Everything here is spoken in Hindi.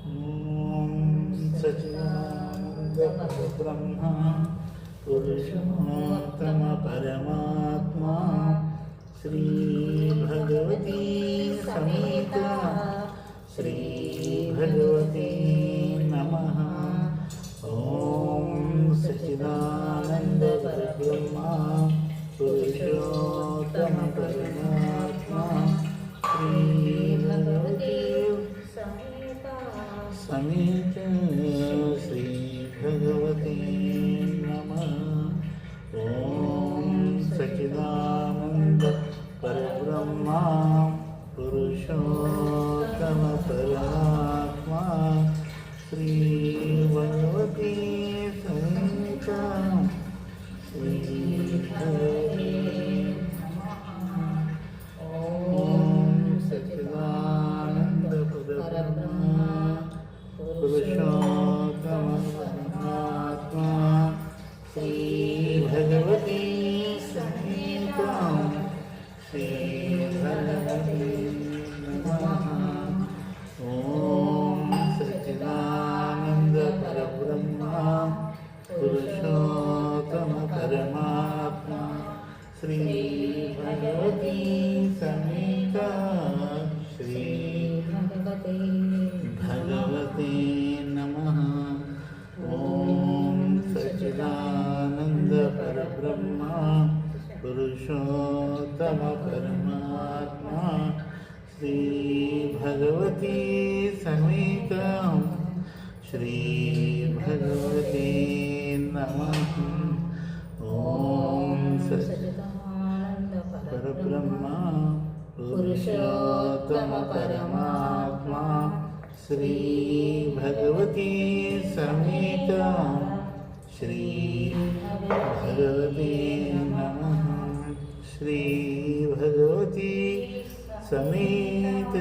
ॐ सच्चिदानन्दपरब्रह्म पुरुषोत्तम परमात्मा श्री भगवती समेत श्री भगवती नमः। ॐ सच्चिदानन्दपरब्रह्म पुरुषोत्तम परमात्मा श्री भगवती समेत श्री भगवती नमः। ॐ सच्चिदानन्द परब्रह्म पुरुषोत्तम परमात्मा श्री भगवती समेत श्री भगवती पुरुषोत्तम परमात्मा श्री भगवती समेत श्री भगवती नमः। ॐ सच्चिदानन्द परब्रह्म पुरुषोत्तम परमात्मा श्री भगवती समेत श्री भगवते नमः। ॐ सच्चिदानन्द परब्रह्म पुरुषोत्तम परमात्मा श्री भगवती समेत श्री भगवते नमः। ॐ सच्चिदानन्द परब्रह्म पुरुषोत्तम परमात्मा श्री भगवती समेत श्री भगवते नमः। श्री भगवती समेत